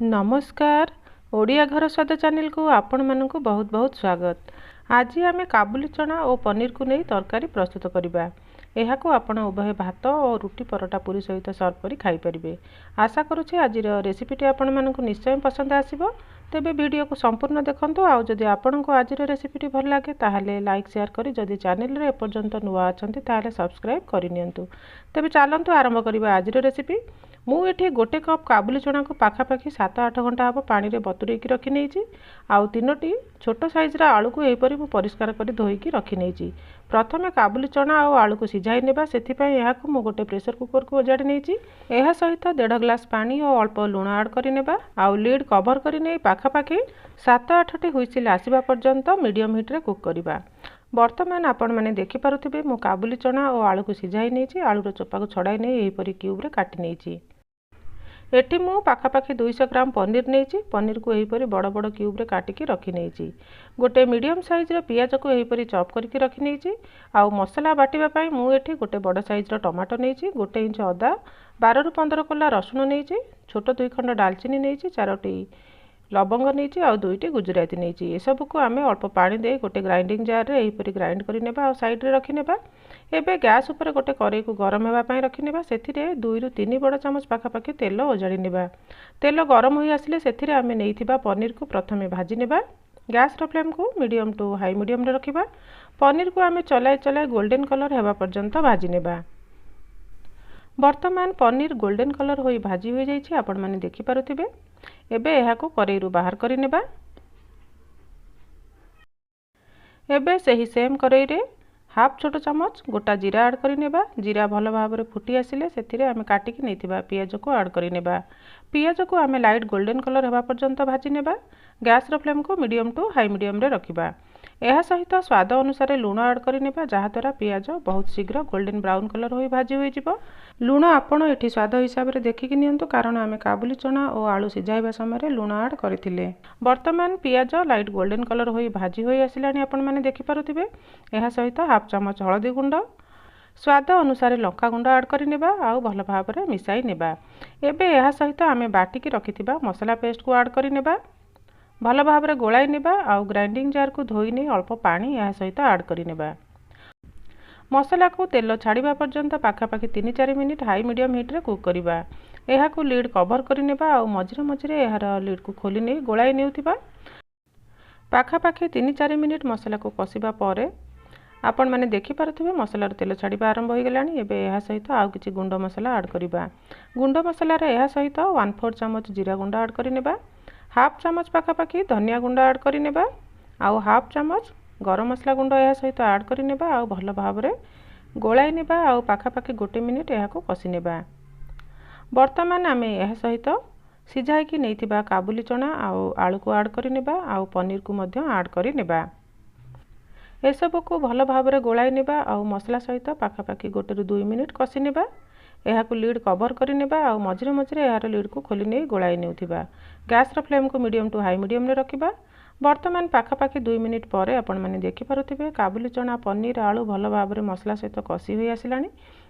नमस्कार। ओडिया घर स्वाद चैनल को आपण मानकु बहुत बहुत स्वागत। आज आम काबुली चना और पनीर को नहीं तरकारी प्रस्तुत करवा। यह आपण उभय भात और रुटी परोटा पूरी सहित सर्व कर खाईपारे। आशा करुच्छे आज रेसिपीटी आपण मानकु निश्चय पसंद आसीबो। तेबे वीडियो को संपूर्ण देखंतु। आउ जदि आपण को आज रेसिपीटी भल लगे ताहले लाइक शेयर करी जदि चैनल रे एपर्यंत नुआ अछंती ताहले सब्सक्राइब करि नियंतु। तेबे चलंतु आरंभ करबा आज रेसिपी। मु एठी गोटे कप काबुली चना को पाखापाखि 7-8 घंटा हम पानी रे बतुरेकी रखी नहीं। आउ 3टी छोट साइजर आलू को यहीपरि मु परिष्कार कर धोईकी रखी नहीं। प्रथमे काबुली चना और आलू को सिझाई नेबा। सेथिपई एहाकु मु गोटे प्रेशर कुकर को ओजाड़ी नहीं। एहा सहित 1.5 ग्लास पानी और अल्प लुण ऐड करि नेबा। आउ लीड कवर करि नै पाखापाखि 7-8टी हुइसिल आसीबा पर्यंत मीडियम हीट रे कुक करिबा। वर्तमान आपण माने देखि पारुथिबे मु काबुली चना और आलू को सिझाई नहीं। आलूर चोपा को छड़ाई नहीं यहीपरि क्यूब रे काटि नहीं। एटी मु पाखापाखि 200 ग्राम पनीर नहीं। पनीर को यहीपरि बड़ बड़ क्यूब रे काटिकी रखी नहीं। गोटे मीडियम साइज रो पियाज को यहीपरि चॉप करके रखी नहीं। आउ मसला बाटिबा पई मु एठी गोटे बड़ साइज रो टमाटो नहीं। 1 इंच अदा, 12 ରୁ 15 कोला रसुन नहीं। छोट 2 खंड डालचीनी नहीं। 4टी लवंग नहीं। आउ 2टी गुजराती नहीं। ए सब को आमे अल्प पानी दे गोटे ग्राइंडिंग जार रे यहीपरि ग्राइंड करि नेबा। आउ साइड रे रखि नेबा। एबे गैस ऊपर गोटे कड़ाई को गरम होगा पाई रखि नेबा। सेथिरे 2 ରୁ 3 बड़ चामच पाखापाखि तेल ओजाड़ी नेबा। तेल गरम होई आसिले सेथिरे आमे नेइथिबा पनीर को प्रथमे भाजी नेबा। गैस रो फ्लेम को मीडियम टू हाई मीडियम रे रखिबा। पनीर को आमे चलाई चलाई गोल्डन कलर हेबा पर्यंत भाजी नेबा। वर्तमान पनीर गोल्डन कलर होई भाजी हो जाइछि आपण माने देखि पारुथिबे। एबे एहा को कड़ाई रू बाहर करि नेबा। एबे सही सेम कड़ाई रे हाफ छोट चामच गोटा जीरा ऐड करि नेबा। जीरा भल भाव में फुटी आसिले सेथिरे आमे काटिकी नैथिबा पियाज को ऐड करि नेबा। पियाज को आमे लाइट गोल्डन कलर हेबा पर्यंत भाजी नेबा। गैस रो फ्लेम को मीडियम टू हाई मीडियम रे रखिबा। एहा सहित स्वाद अनुसार लुण ऐड करि नेबा जहा द्वारा पियाज बहुत शीघ्र गोल्डन ब्राउन कलर होई भाजी होई जिवो। लुण आपण एठी स्वाद हिसाब रे देखिकी नियंतु कारण आमे काबुली चना और आलू सिझाइबा समय लुण ऐड करथिले। वर्तमान पियाज लाइट गोल्डन कलर होई भाजी होई आसिलानी आपण माने देखि पारुथिबे। एहा सहित हाफ चामच हळदी गुंड, स्वाद अनुसार लंका गुंड ऐड करि नेबा। आउ भल भाव में मिसाई नेबा। एबे एहा सहित आमे बाटिकी रखिथिबा मसला पेस्ट को ऐड करि नेबा। भल भाव में गोलाई नेबा। आउ ग्राइंडिंग जार को धोई नै अल्प पानी एहा सहित ऐड करि नेबा। मसला को तेल छाड़िबा पर्यंत पाखापाखि 3-4 मिनिट हाई मीडियम हीट रे कुक करिबा। एहा को लीड कवर करि नेबा। आउ मझिरे मझिरे एहार लीड को खोली नै गोलाई नेउथिबा। पाखापाखि 3-4 मिनिट मसला को कसिबा परे आपण माने देखि पारुथिबे मसलार तेल छाड़िबा आरंभ होई गेलानी। एबे एहा सहित आउ किछि गुंड मसला ऐड करिबा। गुंड मसला रे एहा सहित 1/4 चामच जीरा गुंड ऐड करि नेबा। हाफ चामच पाखापाखि धनिया गुंड ऐड करि नेबा। आउ हाफ चामच गरम मसला गुंड एहा सहित ऐड करि नेबा। आउ भल भाव में गोलाई नेबा। आउ पाखापाखि 1 मिनिट एहा को कसी नेबा। वर्तमान आमे एहा सहित सिझाइकी नैथिबा काबुली चना आउ आलू को ऐड करि नेबा। आउ पनीर को मध्य ऐड करि नेबा। ए सब को भल भाव में गोलाई नेबा। आउ मसला सहित पाखापाखि 1 ରୁ 2 मिनिट कसी नेबा। एहा को लीड कवर करि नेबा। आउ मझिरे मझिरे एहार लीड को खोली नै गोलाई नेउथिबा। गैस रो फ्लेम को मीडियम टू हाई मीडियम रे रखिबा। वर्तमान पाखापाखि 2 मिनिट पर आपण माने देखि पारुथिबे काबुली चना पनीर आलू भल भाव में मसला सहित कसी होई आसिलानी।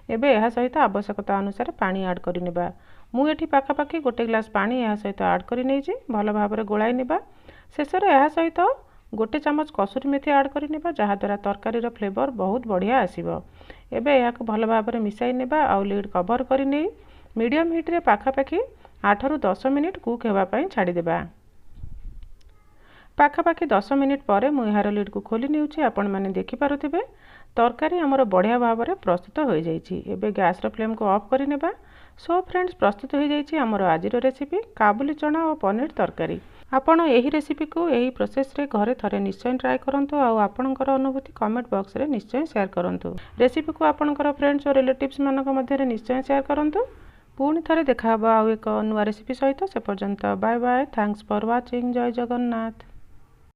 एबे एहा सहित आवश्यकता अनुसार पानी ऐड करि नेबा। मु एठी पाखापाखि 1 ग्लास पानी एहा सहित ऐड करि नैछि। भल भाव में गोलाई नेबा। शेष रे एहा सहित 1 चामच कसुरी मेथी ऐड करि नेबा जहा द्वारा तरकारी रो फ्लेवर बहुत बढ़िया आसीबो। एबे एहा को भल भाव में मिसाई नेबा। आउ लीड कवर करि नै मीडियम हीट रे पाखापाखि 8 ରୁ 10 मिनिट कुक हेबा पई छाड़ी देबा। पाखापाखि 10 मिनिट पर मु एहार लीड को खोली नेउछि। आपण माने देखि पारुथिबे तरकारी हमर बढ़िया भाव में प्रस्तुत हो जाइछि। एबे गैस रो फ्लेम को ऑफ करि नेबा। सो फ्रेंड्स प्रस्तुत हो जाइछि हमर आजिर रेसिपी काबुली चना और पनीर तरकारी। आपण एही रेसिपी को एही प्रोसेस रे घरे थरे निश्चय ट्राई करंतु। आउ आपणकर अनुभूति कमेंट बॉक्स रे निश्चय शेयर करंतु। रेसिपी को आपणकर फ्रेंड्स और रिलेटिव्स मानक मध्य निश्चय शेयर करंतु। पुणी थरे देखा आउ एक नुआ रेसिपी सहित से पर्यंत bye bye. Thanks for watching. जय जगन्नाथ।